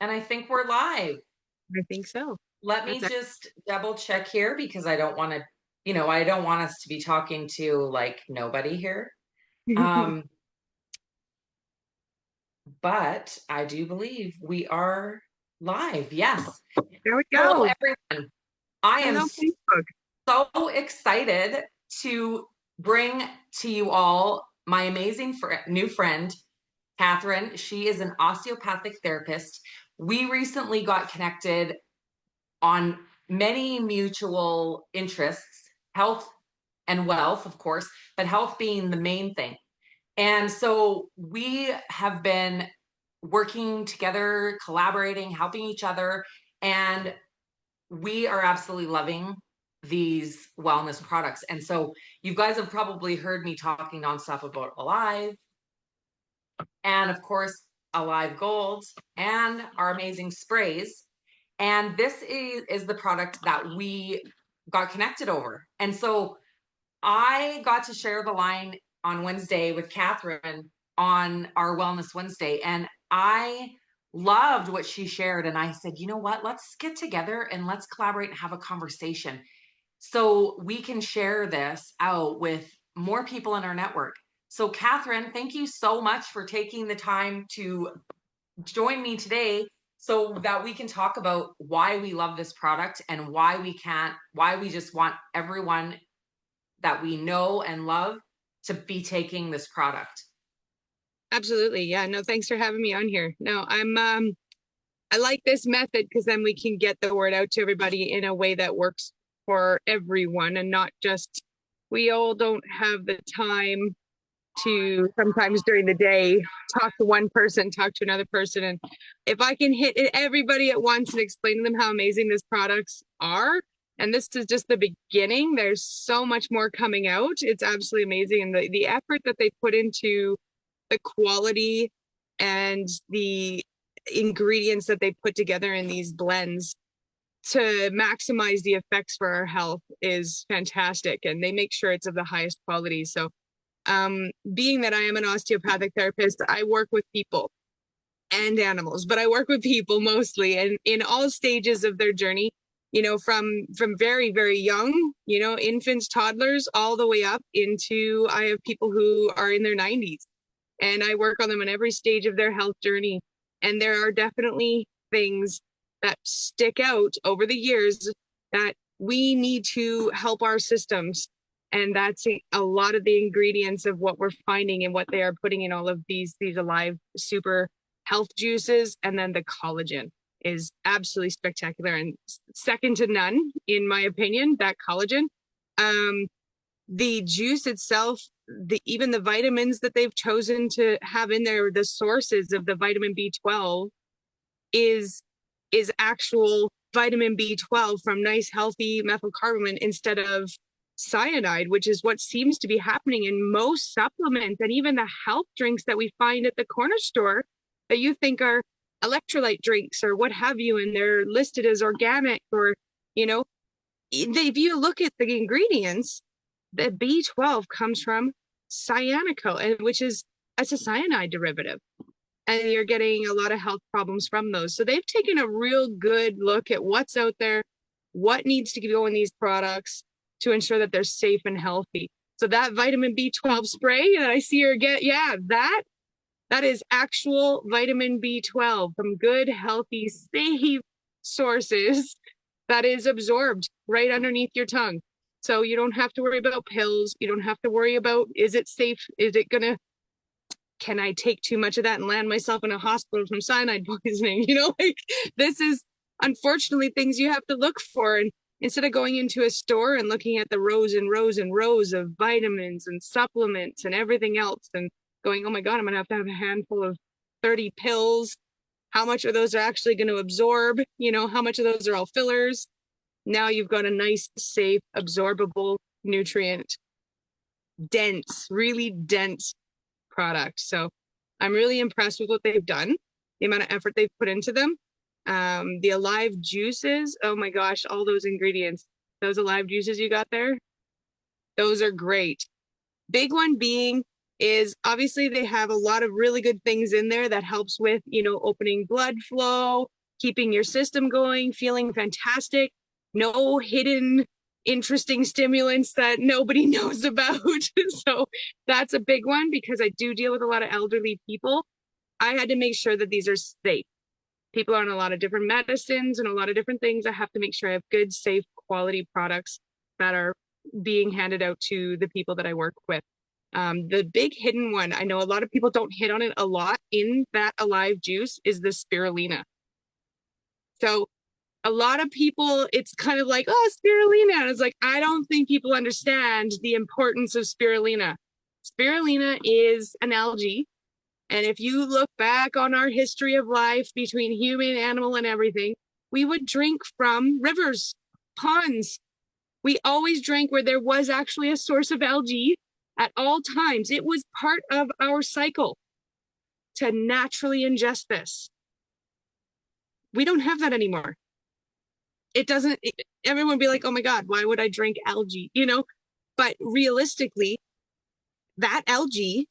And I think we're live. I think so. Let me That's just double check here because I don't want to, I don't want us to be talking to like nobody here. Um, but I do believe we are live. Yes. there we Hello, go. everyone. I am Hello, Facebook. so excited to bring to you all my amazing new friend, Catherine. She is an osteopathic therapist. We recently got connected on many mutual interests, health and wealth, of course, but health being the main thing. And so we have been working together, collaborating, helping each other, and we are absolutely loving these wellness products. And so you guys have probably heard me talking nonstop about Alive, and of course, Alive Gold, and our amazing sprays. And this is the product that we got connected over. And so I got to share the line on Wednesday with Catherine on our Wellness Wednesday. And I loved what she shared. And I said, you know what? Let's get together and let's collaborate and have a conversation so we can share this out with more people in our network. So, Catherine, thank you so much for taking the time to join me today so that we can talk about why we love this product and why we just want everyone that we know and love to be taking this product. Absolutely. Yeah. No, thanks for having me on here. No, I like this method because then we can get the word out to everybody in a way that works for everyone and not just we all don't have the time to sometimes during the day talk to one person, talk to another person. And if I can hit everybody at once and explain to them how amazing these products are, and this is just the beginning, there's so much more coming out. It's absolutely amazing. And the effort that they put into the quality and the ingredients that they put together in these blends to maximize the effects for our health is fantastic. And they make sure it's of the highest quality. So being that I am an osteopathic therapist, I work with people and animals, but I work with people mostly and in all stages of their journey, from very, very young, infants, toddlers, all the way up into I have people who are in their 90s and I work on them in every stage of their health journey. And there are definitely things that stick out over the years that we need to help our systems. And that's a lot of the ingredients of what we're finding and what they are putting in all of these Alive super health juices. And then the collagen is absolutely spectacular and second to none, in my opinion, that collagen. The juice itself, even the vitamins that they've chosen to have in there, the sources of the vitamin B12 is actual vitamin B12 from nice, healthy methylcarbamate instead of cyanide, which is what seems to be happening in most supplements and even the health drinks that we find at the corner store that you think are electrolyte drinks or what have you, and they're listed as organic or, if you look at the ingredients, the B12 comes from cyanico, that's a cyanide derivative. And you're getting a lot of health problems from those. So they've taken a real good look at what's out there, what needs to go in these products to ensure that they're safe and healthy. So that vitamin B12 spray that I see her get, that is actual vitamin B12 from good, healthy, safe sources that is absorbed right underneath your tongue. So you don't have to worry about pills. You don't have to worry about, is it safe? Can I take too much of that and land myself in a hospital from cyanide poisoning? This is unfortunately things you have to look for. And instead of going into a store and looking at the rows and rows and rows of vitamins and supplements and everything else and going, oh my God, I'm going to have a handful of 30 pills. How much of those are actually going to absorb? How much of those are all fillers? Now you've got a nice, safe, absorbable, nutrient, dense, really dense product. So I'm really impressed with what they've done, the amount of effort they've put into them. The Alive juices, oh my gosh, all those ingredients, those Alive juices you got there, those are great. Big one being is obviously they have a lot of really good things in there that helps with, opening blood flow, keeping your system going, feeling fantastic. No hidden interesting stimulants that nobody knows about. So that's a big one because I do deal with a lot of elderly people. I had to make sure that these are safe. People are on a lot of different medicines and a lot of different things. I have to make sure I have good, safe, quality products that are being handed out to the people that I work with. The big hidden one, I know a lot of people don't hit on it a lot in that Alive juice, is the spirulina. So a lot of people, it's kind of like, oh, spirulina. And it's like, I don't think people understand the importance of spirulina. Spirulina is an algae. And if you look back on our history of life between human, animal, and everything, we would drink from rivers, ponds. We always drank where there was actually a source of algae at all times. It was part of our cycle to naturally ingest this. We don't have that anymore. It doesn't, everyone would be like, oh my God, why would I drink algae? But realistically, that algae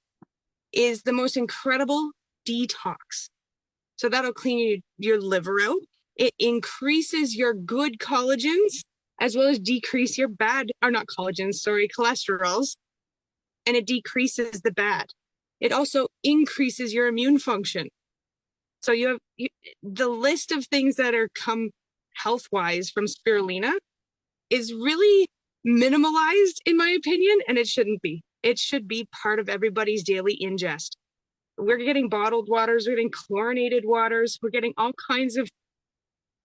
is the most incredible detox. So that'll clean your liver out. It increases your good collagens as well as decrease your bad, or not collagens, sorry, cholesterols. And it decreases the bad. It also increases your immune function. So you have the list of things that are come health-wise from spirulina is really minimalized in my opinion, and it shouldn't be. It should be part of everybody's daily ingest. We're getting bottled waters, we're getting chlorinated waters, we're getting all kinds of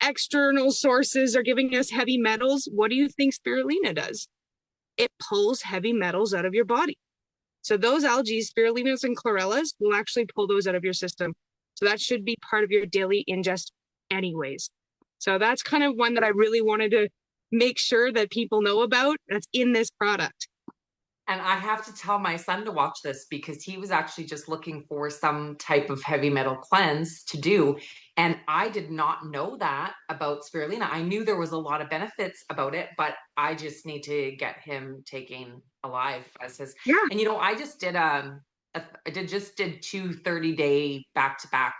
external sources are giving us heavy metals. What do you think spirulina does? It pulls heavy metals out of your body. So those algae, spirulinas and chlorellas, will actually pull those out of your system. So that should be part of your daily ingest anyways. So that's kind of one that I really wanted to make sure that people know about that's in this product. And I have to tell my son to watch this because he was actually just looking for some type of heavy metal cleanse to do. And I did not know that about spirulina. I knew there was a lot of benefits about it, but I just need to get him taking Alive as his. Yeah. And I just did did 2 30-day back-to-back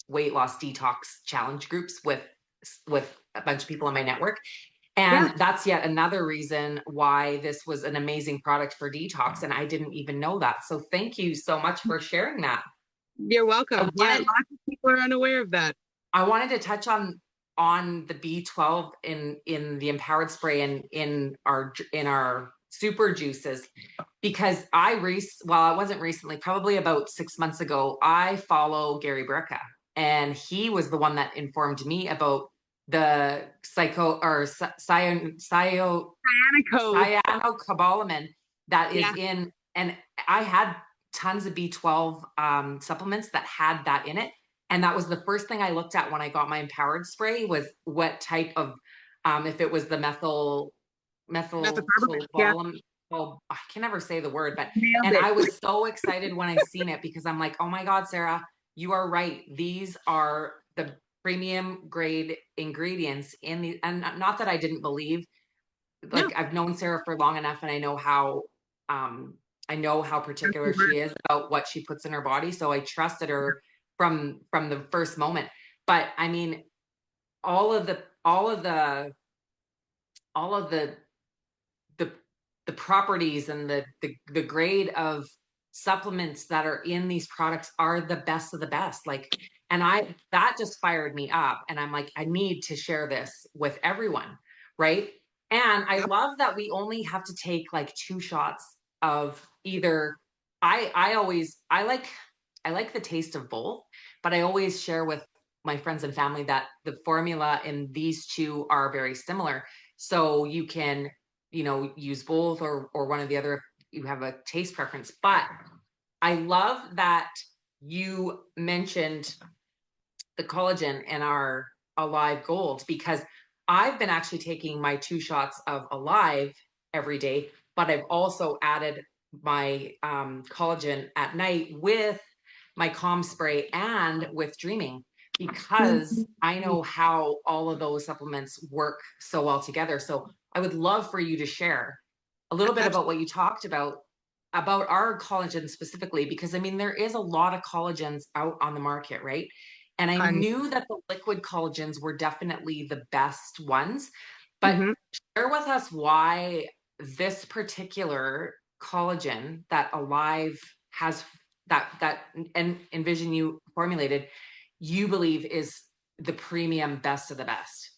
weight loss detox challenge groups with a bunch of people in my network. And that's yet another reason why this was an amazing product for detox. And I didn't even know that. So thank you so much for sharing that. You're welcome. Yeah, lots of people are unaware of that. I wanted to touch on the B12 in the Empowered Spray and in our super juices, because it wasn't recently, probably about 6 months ago, I follow Gary Brecka, and he was the one that informed me about the cyanocobalamin that is in, and I had tons of B12 supplements that had that in it. And that was the first thing I looked at when I got my Empowered Spray, was what type of, if it was the methylcobalamin. Oh, I can never say the word, but I was so excited when I seen it, because I'm like, oh my God, Sarah, you are right. These are the premium grade ingredients in the, and not that I didn't believe, like, I've known Sarah for long enough, and I know how particular she is about what she puts in her body. So I trusted her from the first moment. But I mean, all of the properties and the grade of supplements that are in these products are the best of the best. Like, and that just fired me up, and I'm like, I need to share this with everyone, right? And I love that we only have to take like 2 shots of either. I like the taste of both, but I always share with my friends and family that the formula in these 2 are very similar. So you can, use both or one or the other if you have a taste preference. But I love that you mentioned the collagen and our Alive Gold, because I've been actually taking my 2 shots of Alive every day, but I've also added my collagen at night with my Calm Spray and with Dreaming, because I know how all of those supplements work so well together. So I would love for you to share a little bit about what you talked about about our collagen specifically, because I mean, there is a lot of collagens out on the market, right? And I Tons. knew that the liquid collagens were definitely the best ones, but Hmm. share with us why this particular collagen that Alive has, that and Envision you formulated, you believe is the premium best of the best.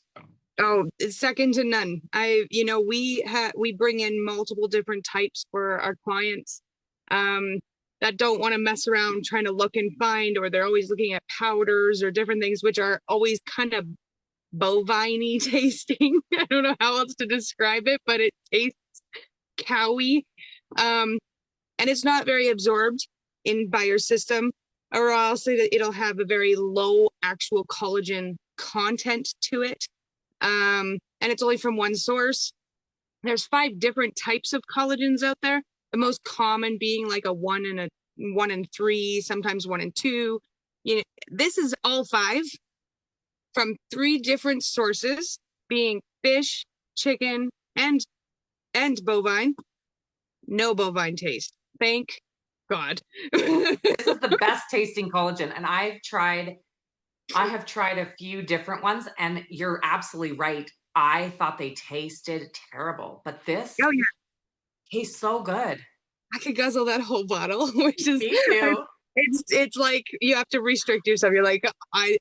Oh, it's second to none. We bring in multiple different types for our clients um, that don't want to mess around trying to look and find, or they're always looking at powders or different things, which are always kind of bovine-y tasting. I don't know how else to describe it, but it tastes cowy. Um, and it's not very absorbed in by your system, or I'll say that it'll have a very low actual collagen content to it. And it's only from one source. There's 5 different types of collagens out there. The most common being like a 1 and 3, sometimes 1 and 2. You know, this is all 5 from 3 different sources, being fish, chicken, and bovine. No bovine taste. Thank God. This is the best tasting collagen, and I have tried a few different ones, and you're absolutely right. I thought they tasted terrible, but this Oh yeah, tastes so good. I could guzzle that whole bottle, which is Me too. it's like you have to restrict yourself. You're like, I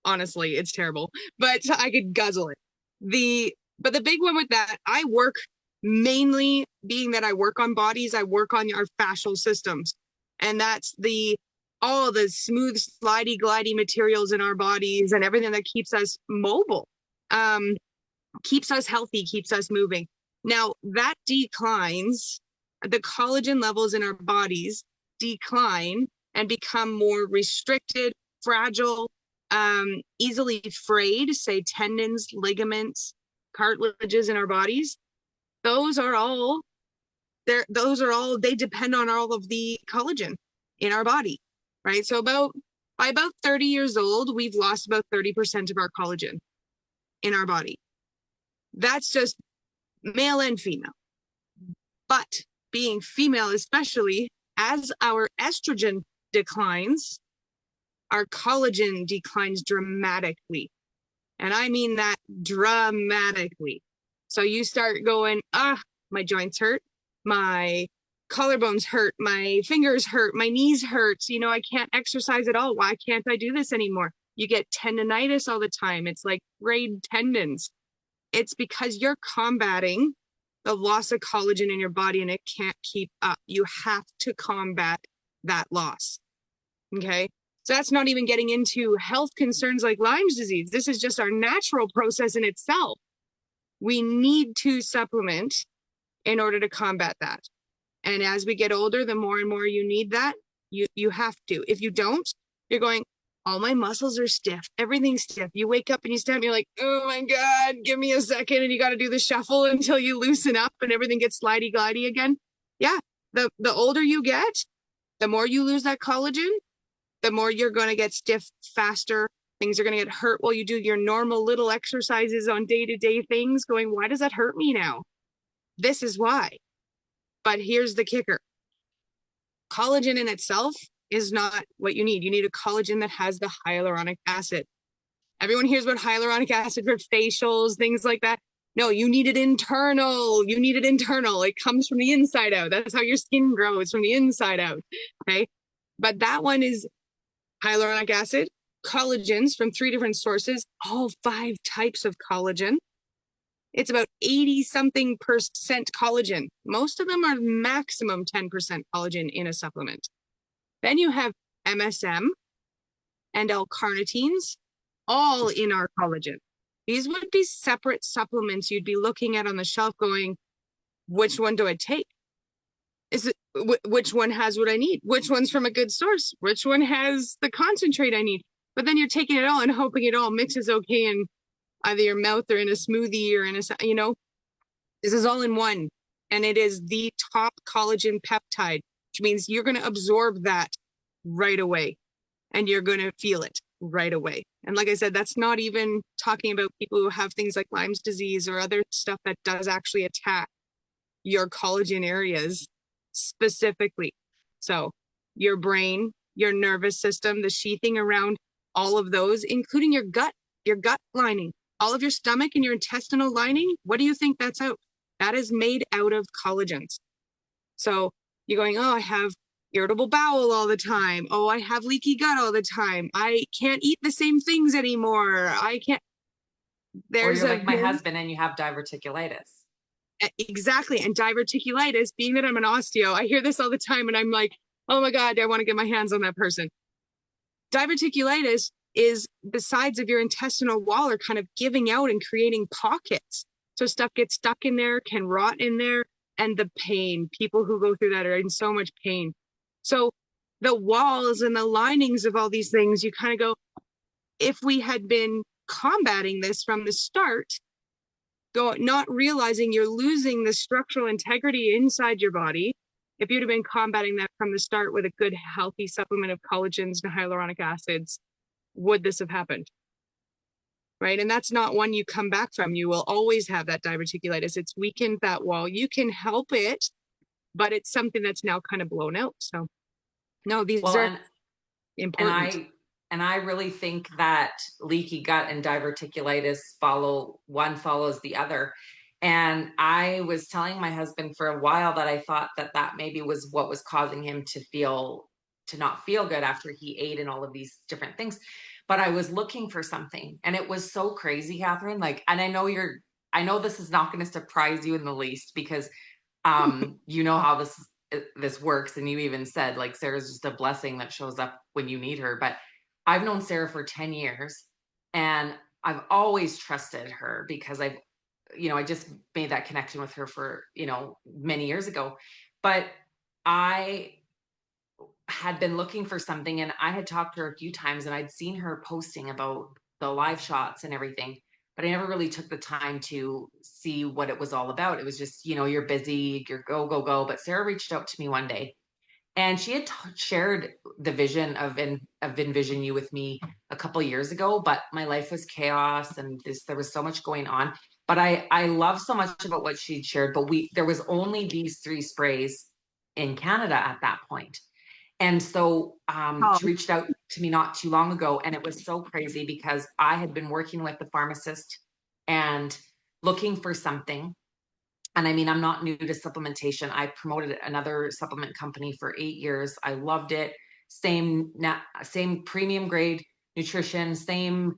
honestly, it's terrible, but I could guzzle it. But the big one with that, I work mainly, being that I work on bodies, I work on our fascial systems, and that's all the smooth, slidey, glidey materials in our bodies and everything that keeps us mobile, um, keeps us healthy, keeps us moving. Now that declines, the collagen levels in our bodies decline and become more restricted, fragile, easily frayed, say tendons, ligaments, cartilages in our bodies. Those are all they depend on all of the collagen in our body, right? So by about 30 years old, we've lost about 30% of our collagen in our body. That's just male and female. But being female, especially, as our estrogen declines, our collagen declines dramatically. And I mean that dramatically. So you start going, my joints hurt, my collarbones hurt, my fingers hurt, my knees hurt. I can't exercise at all. Why can't I do this anymore? You get tendonitis all the time. It's like frayed tendons. It's because you're combating the loss of collagen in your body and it can't keep up. You have to combat that loss. Okay. So that's not even getting into health concerns like Lyme's disease. This is just our natural process in itself. We need to supplement in order to combat that. And as we get older, the more and more you need that, you have to. If you don't, you're going, all my muscles are stiff. Everything's stiff. You wake up and you stand, you're like, oh my God, give me a second. And you got to do the shuffle until you loosen up and everything gets slidey glidey again. Yeah. The older you get, the more you lose that collagen, the more you're going to get stiff faster. Things are going to get hurt while you do your normal little exercises on day-to-day things, going, why does that hurt me now? This is why. But here's the kicker. Collagen in itself is not what you need. You need a collagen that has the hyaluronic acid. Everyone hears about hyaluronic acid for facials, things like that. No, you need it internal. You need it internal. It comes from the inside out. That's how your skin grows, from the inside out. Okay. But that one is hyaluronic acid, collagens from 3 different sources, all 5 types of collagen. It's about 80 something percent collagen. Most of them are maximum 10% collagen in a supplement. Then you have MSM and L-carnitines, all in our collagen. These would be separate supplements you'd be looking at on the shelf going, which one do I take? Which one has what I need? Which one's from a good source? Which one has the concentrate I need? But then you're taking it all and hoping it all mixes okay in either your mouth or in a smoothie or in this is all in one. And it is the top collagen peptide, which means you're going to absorb that right away and you're going to feel it right away. And like I said, that's not even talking about people who have things like Lyme's disease or other stuff that does actually attack your collagen areas specifically. So your brain, your nervous system, the sheathing around all of those, including your gut lining, all of your stomach and your intestinal lining. What do you think that's out? That is made out of collagens. So you're going, oh, I have irritable bowel all the time. Oh, I have leaky gut all the time. I can't eat the same things anymore. I can't. Or There's you're a like my very, husband and you have diverticulitis. exactly. And diverticulitis, being that I'm an osteo, I hear this all the time and I'm like, oh my God, I want to get my hands on that person. Diverticulitis is the sides of your intestinal wall are kind of giving out and creating pockets. So stuff gets stuck in there, can rot in there, and the pain. People who go through that are in so much pain. So the walls and the linings of all these things, you kind of go, if we had been combating this from the start, not realizing you're losing the structural integrity inside your body. If you'd have been combating that from the start with a good, healthy supplement of collagens and hyaluronic acids, would this have happened? Right. And that's not one you come back from. You will always have that diverticulitis. It's weakened that wall. You can help it, but it's something that's now kind of blown out. So, no, these Well, are and important. I really think that leaky gut and diverticulitis follows the other. And I was telling my husband for a while that I thought that maybe was what was causing him to not feel good after he ate and all of these different things. But I was looking for something, and it was so crazy, Catherine. Like, and I know this is not going to surprise you in the least because you know how this works, and you even said like Sarah's just a blessing that shows up when you need her. But I've known Sarah for 10 years, and I've always trusted her because I just made that connection with her for many years ago. But I had been looking for something, and I had talked to her a few times, and I'd seen her posting about the live shots and everything, but I never really took the time to see what it was all about. It was just, you're busy, you're go, go, go. But Sarah reached out to me one day, and she had shared the vision of Envision You with me a couple of years ago, but my life was chaos and there was so much going on. But I love so much about what she'd shared, but there was only these three sprays in Canada at that point. And so Oh, she reached out to me not too long ago, and it was so crazy because I had been working with the pharmacist and looking for something. And I mean, I'm not new to supplementation. I promoted another supplement company for 8 years. I loved it. Same premium grade nutrition, same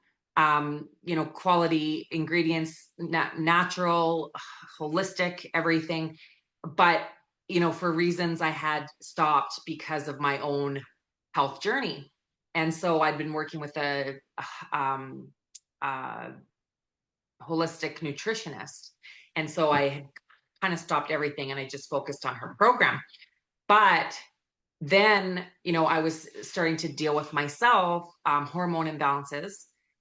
quality ingredients, natural, holistic, everything. But for reasons I had stopped because of my own health journey. And so I'd been working with a um, uh, holistic nutritionist. And so I had kind of stopped everything and I just focused on her program. But then, I was starting to deal with myself, hormone imbalances,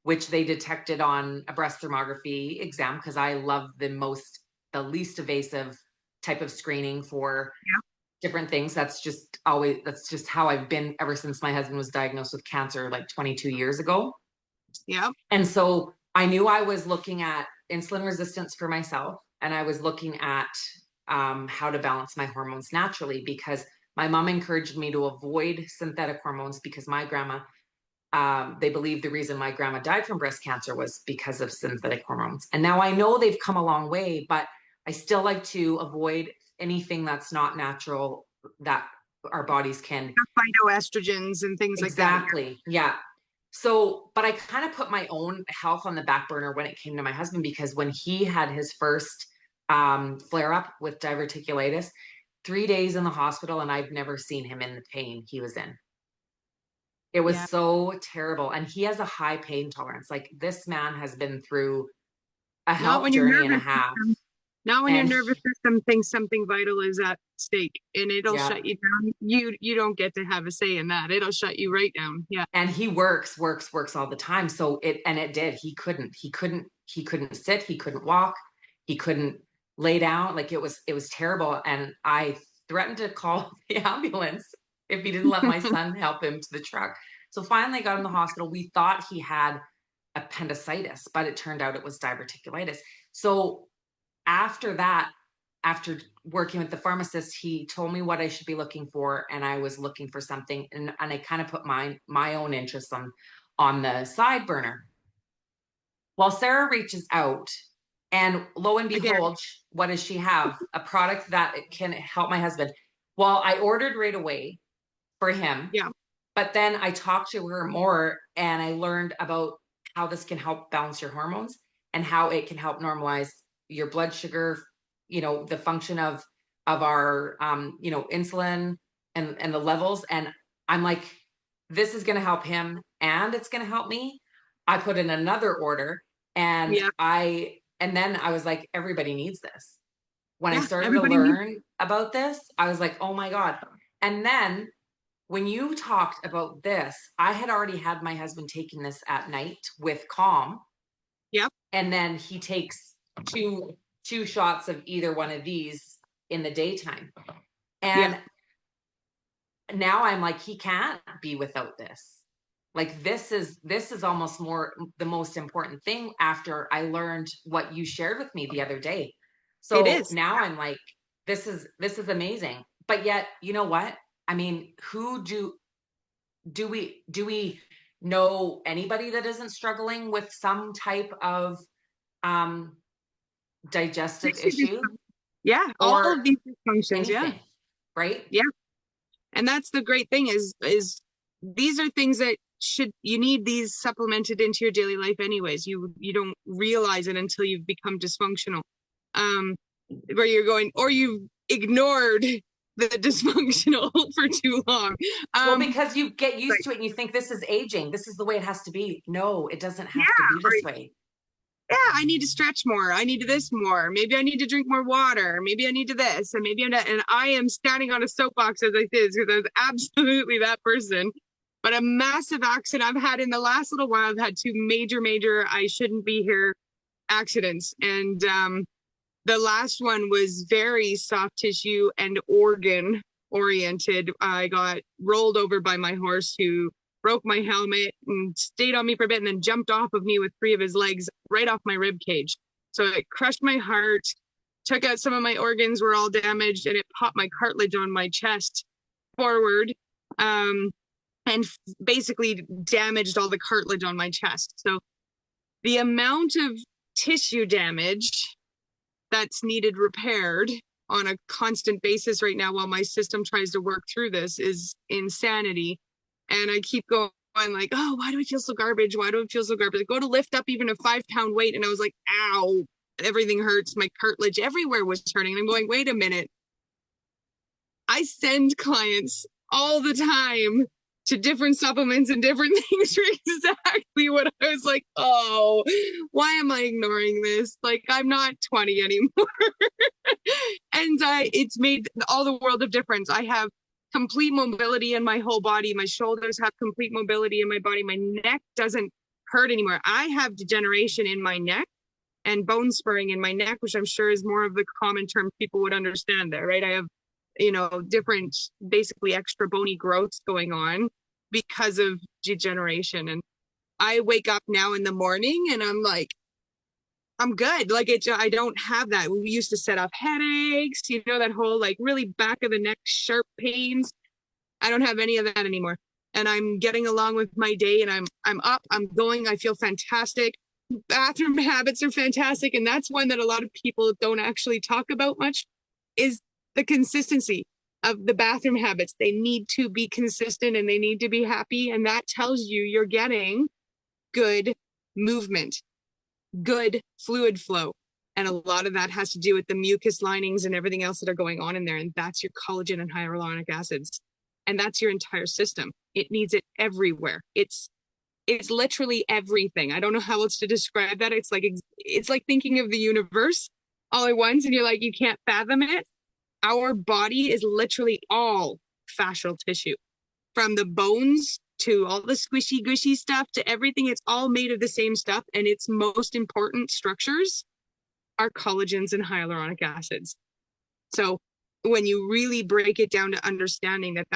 which they detected on a breast thermography exam because I love the least invasive type of screening for different things. That's just how I've been ever since my husband was diagnosed with cancer like 22 years ago. yeah. And so I knew I was looking at insulin resistance for myself, and I was looking at how to balance my hormones naturally because my mom encouraged me to avoid synthetic hormones because my grandma, they believe the reason my grandma died from breast cancer was because of synthetic hormones. And now I know they've come a long way, but I still like to avoid anything that's not natural that our bodies can. Phytoestrogens and things like that. Exactly. Yeah. So, but I kind of put my own health on the back burner when it came to my husband because when he had his first flare up with diverticulitis, 3 days in the hospital, and I've never seen him in the pain he was in. It was Yeah. so terrible. And he has a high pain tolerance. Like this man has been through a Not health when your journey and a nervous half. system, not when your And nervous system thinks something vital is at stake and it'll yeah, shut you down. You don't get to have a say in that. It'll shut you right down. Yeah. and he works all the time. So it did. He couldn't sit, he couldn't walk, he couldn't lay down. Like it was terrible. And I threatened to call the ambulance if he didn't let my son help him to the truck. So finally I got in the hospital. We thought he had appendicitis, but it turned out it was diverticulitis. So after that, after working with the pharmacist, he told me what I should be looking for, and I was looking for something, and I kind of put my own interests on the side burner. Well, Sarah reaches out, and lo and Again, behold, what does she have? A product that can help my husband. Well, I ordered right away for him, yeah, but then I talked to her more, and I learned about how this can help balance your hormones and how it can help normalize your blood sugar, the function of our insulin and the levels. And I'm like, this is going to help him and it's going to help me. I put in another order, and yeah, then I was like, everybody needs this. When I yeah. started to Everybody needs. learn about this, I was like, oh my God. And then when you talked about this, I had already had my husband taking this at night with Calm, Yep, and then he takes two shots of either one of these in the daytime. yeah. And now I'm like, he can't be without this. Like this is almost more the most important thing after I learned what you shared with me the other day. It So is. now I'm like, this is amazing. But yet, you know what? I mean, who do we know anybody that isn't struggling with some type of um digestive issue Yeah, all or of these dysfunctions. Yeah, anything, right? yeah. And that's the great thing is these are things that you need these supplemented into your daily life anyways. You don't realize it until you've become dysfunctional. Um, where you're going, or you've ignored the dysfunctional for too long. Well, Um, because you get but used to it and you think this is aging, this is the way it has to be. No, it doesn't yeah, have to be this right. way. Yeah, I need to stretch more. I need to this more. Maybe I need to drink more water. Maybe I need to this, and maybe I'm not. And I am standing on a soapbox as I say this because I was absolutely that person. But a massive accident I've had in the last little while. I've had two major I shouldn't be here accidents, and the last one was very soft tissue and organ oriented. I got rolled over by my horse who broke my helmet and stayed on me for a bit and then jumped off of me with three of his legs right off my rib cage. So it crushed my heart, took out some of my organs were all damaged, and it popped my cartilage on my chest forward, and basically damaged all the cartilage on my chest. So the amount of tissue damage that's needed repaired on a constant basis right now while my system tries to work through this is insanity. And I keep going like, oh, why do I feel so garbage? Why do I feel so garbage? I go to lift up even a 5-pound weight and I was like, ow, everything hurts. My cartilage everywhere was hurting. And I'm going, wait a minute. I send clients all the time to different supplements and different things for exactly what I was like, oh, why am I ignoring this? Like, I'm not 20 anymore. And it's made all the world of difference. I have complete mobility in my whole body. My shoulders have complete mobility in my body. My neck doesn't hurt anymore. I have degeneration in my neck and bone spurring in my neck, which I'm sure is more of the common term people would understand there, right? I have, different, basically extra bony growths going on because of degeneration. And I wake up now in the morning and I'm like, I'm good. Like I don't have that. We used to set off headaches, that whole like really back of the neck, sharp pains. I don't have any of that anymore. And I'm getting along with my day and I'm up, I'm going, I feel fantastic. Bathroom habits are fantastic. And that's one that a lot of people don't actually talk about much is the consistency of the bathroom habits. They need to be consistent and they need to be happy. And that tells you you're getting good movement, good fluid flow. And a lot of that has to do with the mucus linings and everything else that are going on in there. And that's your collagen and hyaluronic acids. And that's your entire system. It needs it everywhere. It's literally everything. I don't know how else to describe that. It's like thinking of the universe all at once and you're like, you can't fathom it. Our body is literally all fascial tissue, from the bones to all the squishy gushy stuff to everything. It's all made of the same stuff. And its most important structures are collagens and hyaluronic acids. So when you really break it down to understanding that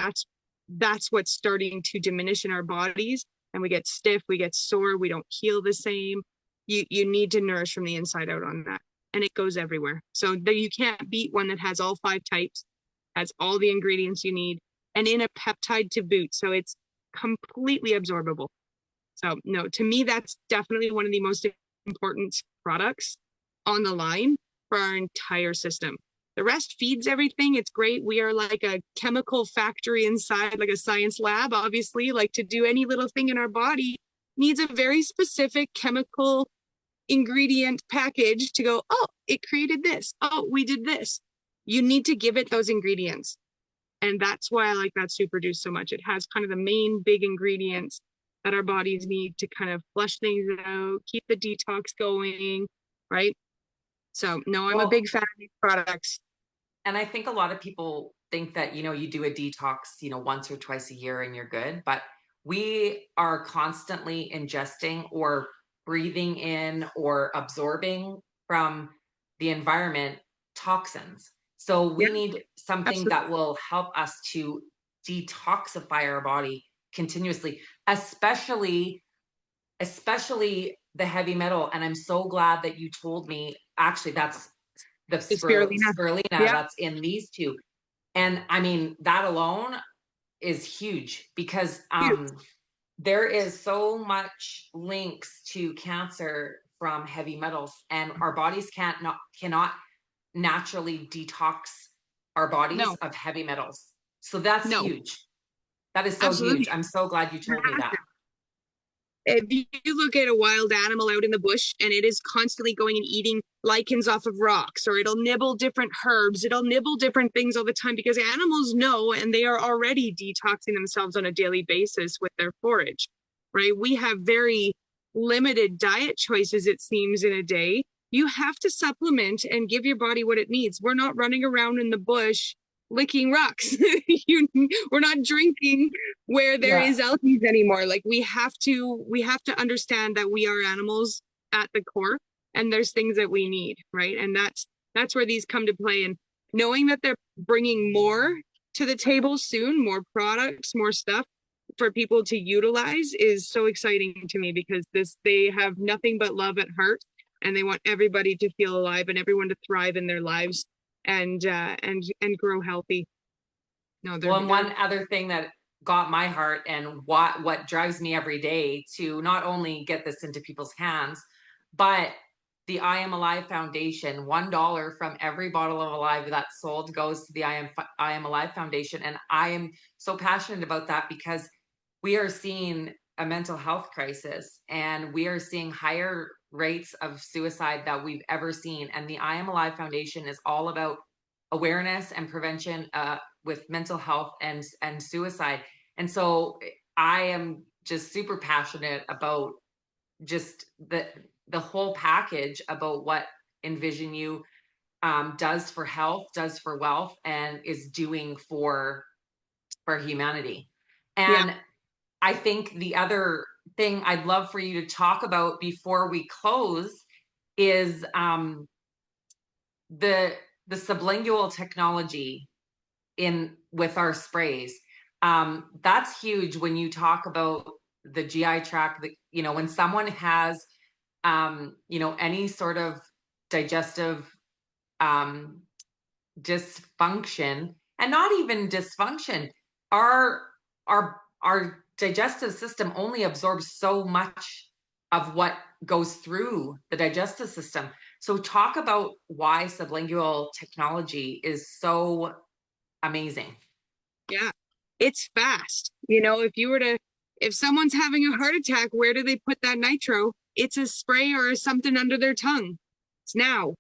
that's what's starting to diminish in our bodies, and we get stiff, we get sore, we don't heal the same. You need to nourish from the inside out on that. and it goes everywhere. So you can't beat one that has all 5 types, has all the ingredients you need, and in a peptide to boot. So it's completely absorbable. So no, to me, that's definitely one of the most important products on the line for our entire system. The rest feeds everything. It's great. We are like a chemical factory inside, like a science lab, obviously. Like, to do any little thing in our body needs a very specific chemical ingredient package to go, oh, it created this. Oh, we did this. You need to give it those ingredients. And that's why I like that Super Juice so much. It has kind of the main big ingredients that our bodies need to kind of flush things out, keep the detox going, right? So no, I'm a Well, big fan of these products. and I think a lot of people think that, you do a detox, once or twice a year and you're good. But we are constantly ingesting or breathing in or absorbing from the environment toxins. So Yeah, we need something absolutely. that will help us to detoxify our body continuously, especially the heavy metal. And I'm so glad that you told me, actually, that's the The spirulina. spirulina Yeah, that's in these two. And I mean, that alone is huge because huge. there is so much links to cancer from heavy metals, and our bodies cannot naturally detox our bodies No, of heavy metals. So that's no, huge. That is so absolutely. huge. I'm so glad you told me that. If you look at a wild animal out in the bush and it is constantly going and eating lichens off of rocks, or it'll nibble different herbs, it'll nibble different things all the time, because animals know, and they are already detoxing themselves on a daily basis with their forage, right? We have very limited diet choices, it seems, in a day. You have to supplement and give your body what it needs. We're not running around in the bush licking rocks. We're not drinking where there Yeah. is algae anymore. Like, we have to understand that we are animals at the core, and there's things that we need, right? And that's where these come to play. And knowing that they're bringing more to the table soon, more products, more stuff for people to utilize, is so exciting to me, because they have nothing but love at heart, and they want everybody to feel alive and everyone to thrive in their lives, and grow healthy. No, Well, and they're one other thing that got my heart and what drives me every day to not only get this into people's hands, but the I Am Alive Foundation, $1 from every bottle of Alive that's sold goes to the I Am Alive Foundation. And I am so passionate about that because we are seeing a mental health crisis, and we are seeing higher rates of suicide that we've ever seen. And the I Am Alive Foundation is all about awareness and prevention with mental health and suicide. And so I am just super passionate about just the whole package about what Envision You does for health, does for wealth, and is doing for humanity. yeah, And I think the other thing I'd love for you to talk about before we close is the sublingual technology in with our sprays. That's huge when you talk about the GI tract. When someone has any sort of digestive um, dysfunction, and not even dysfunction, our our digestive system only absorbs so much of what goes through the digestive system. So talk about why sublingual technology is so amazing. yeah. It's fast. If someone's having a heart attack, where do they put that nitro? It's a spray or something under their tongue. It's now,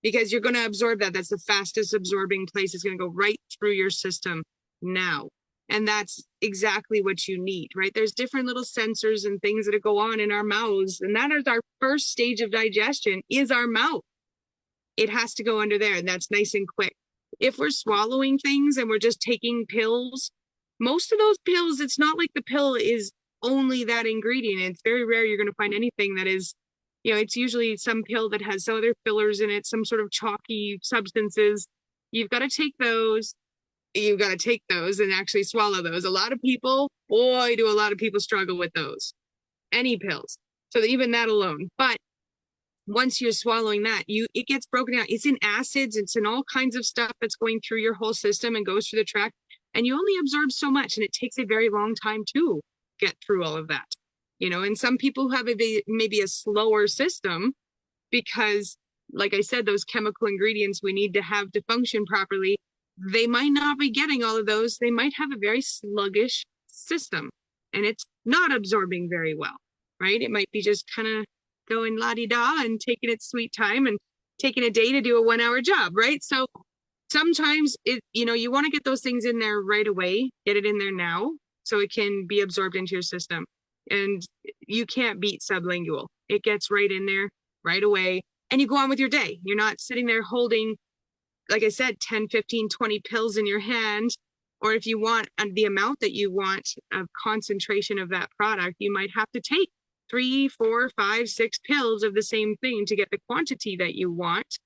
because you're going to absorb that. That's the fastest absorbing place. It's going to go right through your system now. And that's exactly what you need, right? There's different little sensors and things that go on in our mouths. And that is our first stage of digestion, is our mouth. It has to go under there, and that's nice and quick. If we're swallowing things and we're just taking pills, most of those pills, it's not like the pill is only that ingredient. It's very rare you're going to find anything that is, it's usually some pill that has some other fillers in it, some sort of chalky substances. You've got to take those. You've got to take those and actually swallow those. A lot of people, boy, do a lot of people struggle with those. Any pills. So even that alone. But once you're swallowing that, it gets broken down. It's in acids, it's in all kinds of stuff that's going through your whole system and goes through the tract. And you only absorb so much, and it takes a very long time to get through all of that. And some people have maybe a slower system because, like I said, those chemical ingredients we need to have to function properly, they might not be getting all of those. They might have a very sluggish system and it's not absorbing very well, right? It might be just kind of going la-di-da and taking its sweet time and taking a day to do a 1-hour job, right? So sometimes you want to get those things in there right away, get it in there now so it can be absorbed into your system. And you can't beat sublingual. It gets right in there right away and you go on with your day. You're not sitting there holding, like I said, 10, 15, 20 pills in your hand. Or if you want the amount that you want of concentration of that product, you might have to take 3, 4, 5, 6 pills of the same thing to get the quantity that you want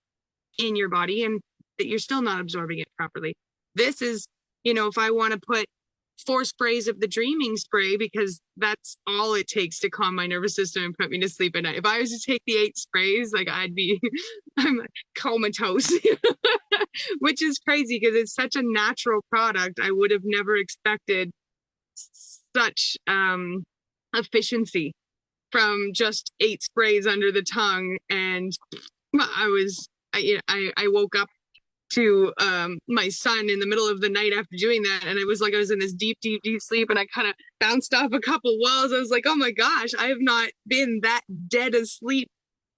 in your body, and that you're still not absorbing it properly. This is, if I want to put 4 sprays of the dreaming spray, because that's all it takes to calm my nervous system and put me to sleep at night. If I was to take the 8 sprays, like I'm comatose, which is crazy because it's such a natural product. I would have never expected such efficiency from just 8 sprays under the tongue. And I woke up to my son in the middle of the night after doing that, and it was like I was in this deep sleep, and I kind of bounced off a couple walls. I was like, oh my gosh, I have not been that dead asleep,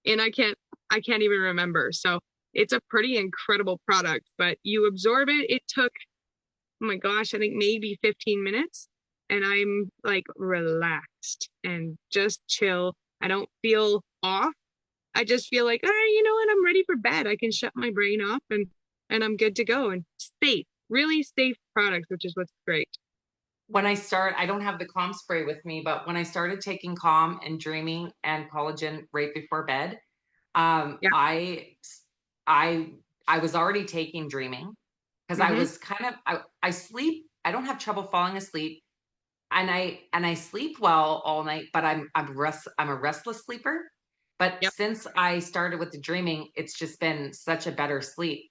and I can't even remember. So it's a pretty incredible product, but you absorb it. It took, oh my gosh, I think maybe 15 minutes, and I'm like relaxed and just chill. I don't feel off. I just feel like, you know what, I'm ready for bed. I can shut my brain off and I'm good to go. And safe, really safe product, which is what's great. I don't have the Calm spray with me, but when I started taking Calm and Dreaming and collagen right before bed, Yeah. I was already taking Dreaming because I was I sleep. I don't have trouble falling asleep, and I sleep well all night. But I'm a restless sleeper. But Yep. since I started with the Dreaming, it's just been such a better sleep.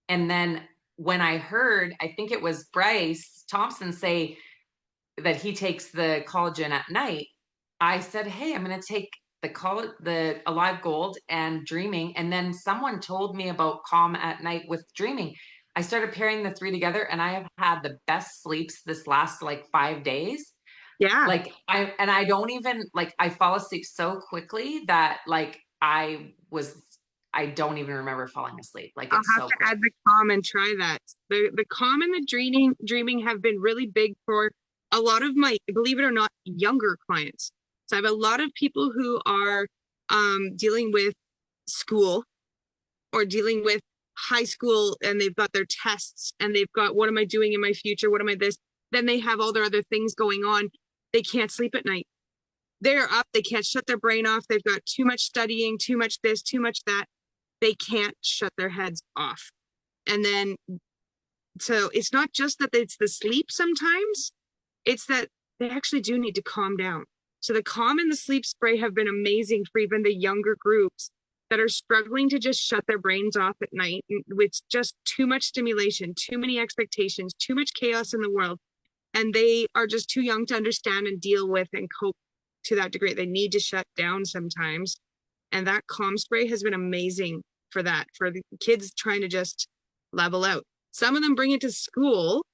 And then when I heard, I think it was Bryce Thompson say that he takes the collagen at night, I said, hey, I'm going to take the Alive Gold and Dreaming. And then someone told me about Calm at Night with Dreaming. I started pairing the 3 together, and I have had the best sleeps this last like 5 days. Yeah. Like I don't even like, I fall asleep so quickly that like I don't even remember falling asleep. Like I'll it's have so to quick. add the calm and try that. The calm and the dreaming have been really big for a lot of my, believe it or not, younger clients. So I have a lot of people who are dealing with school or dealing with high school, and they've got their tests and they've got, what am I doing in my future? What am I this? Then they have all their other things going on. They can't sleep at night. They're up. They can't shut their brain off. They've got too much studying, too much this, too much that. They can't shut their heads off. And then, so it's not just that it's the sleep sometimes, it's that they actually do need to calm down. So the calm and the sleep spray have been amazing for even the younger groups that are struggling to just shut their brains off at night with just too much stimulation, too many expectations, too much chaos in the world. And they are just too young to understand and deal with and cope to that degree. They need to shut down sometimes. And that calm spray has been amazing for that, for the kids trying to just level out. Some of them bring it to school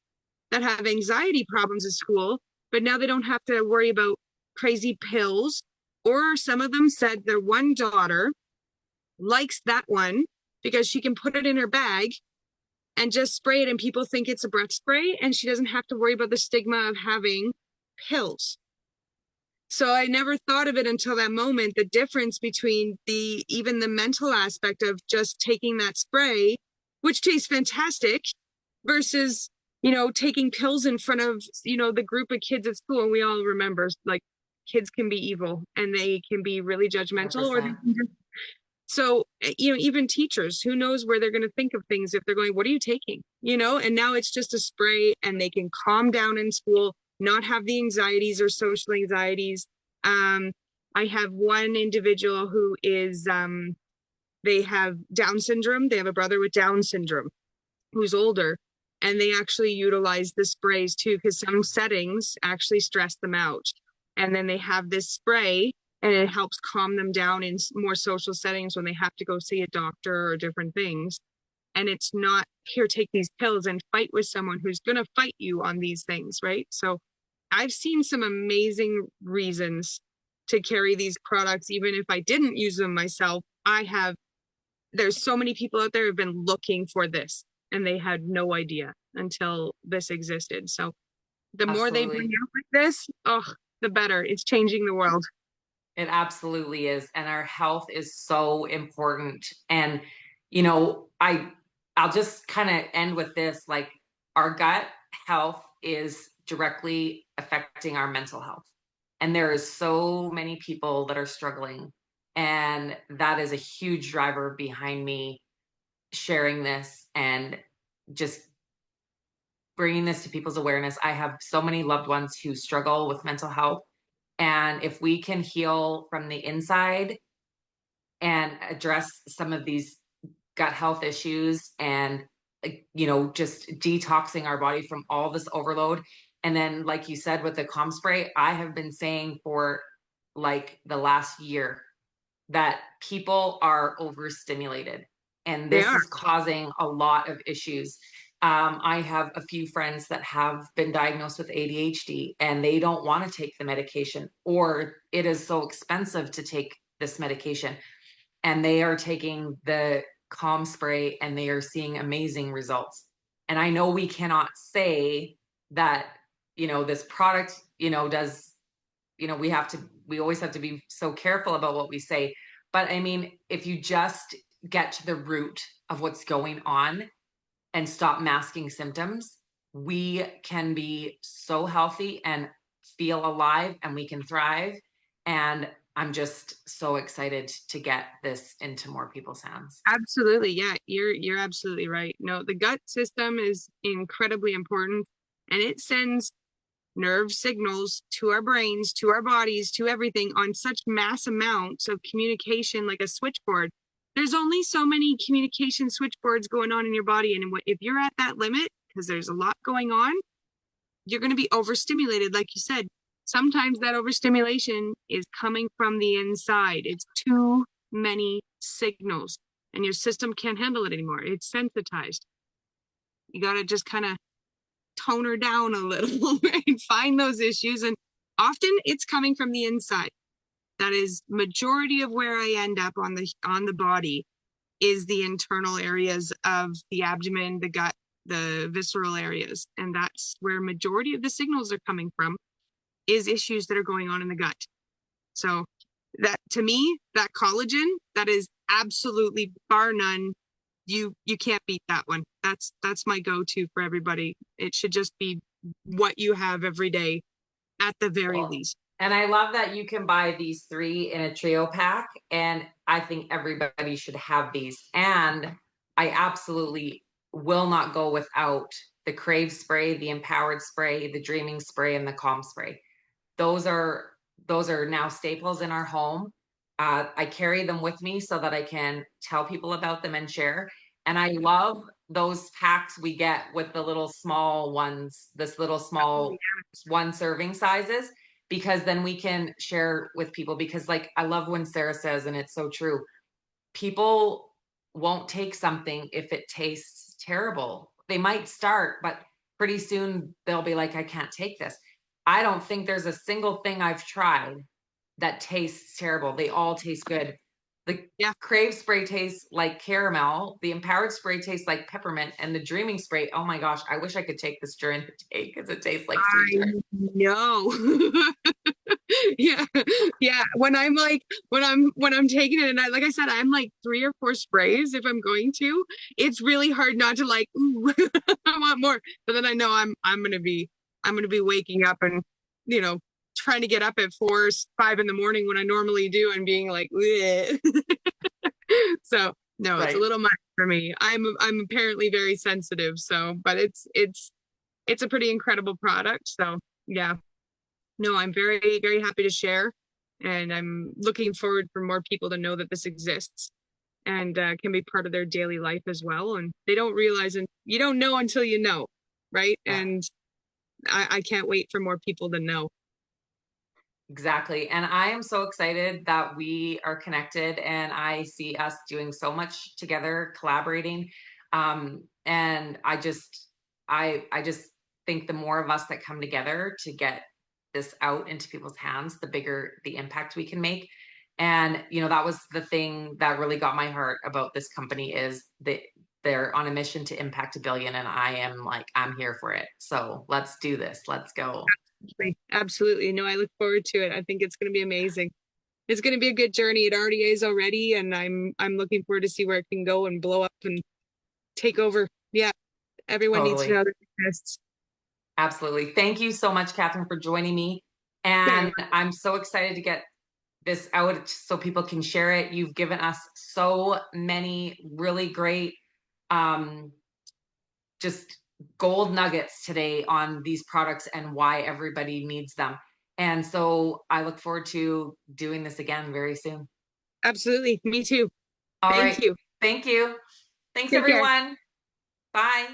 that have anxiety problems at school, but now they don't have to worry about crazy pills. Or some of them said their one daughter likes that one because she can put it in her bag and just spray it, and people think it's a breath spray, and she doesn't have to worry about the stigma of having pills. So I never thought of it until that moment, the difference between even the mental aspect of just taking that spray, which tastes fantastic, versus, taking pills in front of, the group of kids at school. And we all remember, like, kids can be evil and they can be really judgmental, or they 100%. can just, so, even teachers, who knows where they're going to think of things if they're going, what are you taking? And now it's just a spray and they can calm down in school, not have the anxieties or social anxieties. I have one individual who is they have Down syndrome. They have a brother with Down syndrome who's older, and they actually utilize the sprays too, because some settings actually stress them out. And then they have this spray, and it helps calm them down in more social settings when they have to go see a doctor or different things. And it's not, here, take these pills and fight with someone who's going to fight you on these things, right? So I've seen some amazing reasons to carry these products, even if I didn't use them myself. There's so many people out there who've been looking for this and they had no idea until this existed. So the more they bring Absolutely. out like this, oh, the better. It's changing the world. It absolutely is. And our health is so important. And, you know, I'll just kind of end with this, like our gut health is directly affecting our mental health. And there is so many people that are struggling. And that is a huge driver behind me sharing this and just bringing this to people's awareness. I have so many loved ones who struggle with mental health. And if we can heal from the inside and address some of these gut health issues and, just detoxing our body from all this overload. And then, like you said, with the calm spray, I have been saying for like the last year that people are overstimulated, and They this are. is causing a lot of issues. I have a few friends that have been diagnosed with ADHD and they don't want to take the medication, or it is so expensive to take this medication. And they are taking the calm spray and they are seeing amazing results. And I know we cannot say that, this product, does, we always have to be so careful about what we say. But I mean, if you just get to the root of what's going on and stop masking symptoms, we can be so healthy and feel alive and we can thrive. And I'm just so excited to get this into more people's hands. Absolutely. Yeah, you're absolutely right. No, the gut system is incredibly important, and it sends nerve signals to our brains, to our bodies, to everything on such mass amounts of communication, like a switchboard. There's only so many communication switchboards going on in your body. And if you're at that limit, because there's a lot going on, you're going to be overstimulated. Like you said, sometimes that overstimulation is coming from the inside. It's too many signals and your system can't handle it anymore. It's sensitized. You got to just kind of tone her down a little and find those issues. And often it's coming from the inside. That is majority of where I end up on the body is the internal areas of the abdomen, the gut, the visceral areas. And that's where majority of the signals are coming from, is issues that are going on in the gut. So that, to me, that collagen, that is absolutely bar none. You can't beat that one. That's my go-to for everybody. It should just be what you have every day at the very Well, least. and I love that you can buy these three in a trio pack. And I think everybody should have these. And I absolutely will not go without the Crave spray, the Empowered spray, the Dreaming spray, and the Calm spray. Those are now staples in our home. I carry them with me so that I can tell people about them and share. And I love those packs we get with the little small ones, this little Oh, small yeah. one serving sizes, because then we can share with people. Because, like, I love when Sarah says, and it's so true, people won't take something if it tastes terrible. They might start, but pretty soon they'll be like, I can't take this. I don't think there's a single thing I've tried that tastes terrible. They all taste good. The Yeah. Crave spray tastes like caramel. The Empowered spray tastes like peppermint. And the Dreaming spray, oh my gosh, I wish I could take this during the day because it tastes like sweet I tart. know. Yeah. Yeah. When I'm taking it, and like I said, I'm like 3 or 4 sprays if I'm going to. It's really hard not to like, ooh, I want more. But then I know I'm gonna be waking up and, you know, trying to get up at 4, 5 in the morning when I normally do and being like, bleh. So no, it's a Right. little much for me. I'm apparently very sensitive. So, but it's a pretty incredible product. So yeah, no, I'm very, very happy to share. And I'm looking forward for more people to know that this exists and can be part of their daily life as well. And they don't realize, and you don't know until you know, right? Yeah. And I can't wait for more people to know. Exactly. And I am so excited that we are connected and I see us doing so much together, collaborating. And I just think the more of us that come together to get this out into people's hands, the bigger the impact we can make. And, that was the thing that really got my heart about this company is that they're on a mission to impact 1 billion. And I am like, I'm here for it. So let's do this. Let's go. Absolutely. No, I look forward to it. I think it's going to be amazing. It's going to be a good journey. It already is already, and I'm looking forward to see where it can go and blow up and take over. Yeah, everyone needs to Totally. know that it exists. Absolutely. Thank you so much, Catherine, for joining me. Yeah, And I'm so excited to get this out so people can share it. You've given us so many really great, um, just gold nuggets today on these products and why everybody needs them. And so I look forward to doing this again very soon. absolutely. Me too. All Thank right. you. Thank you. Thanks, Take care. everyone. Bye.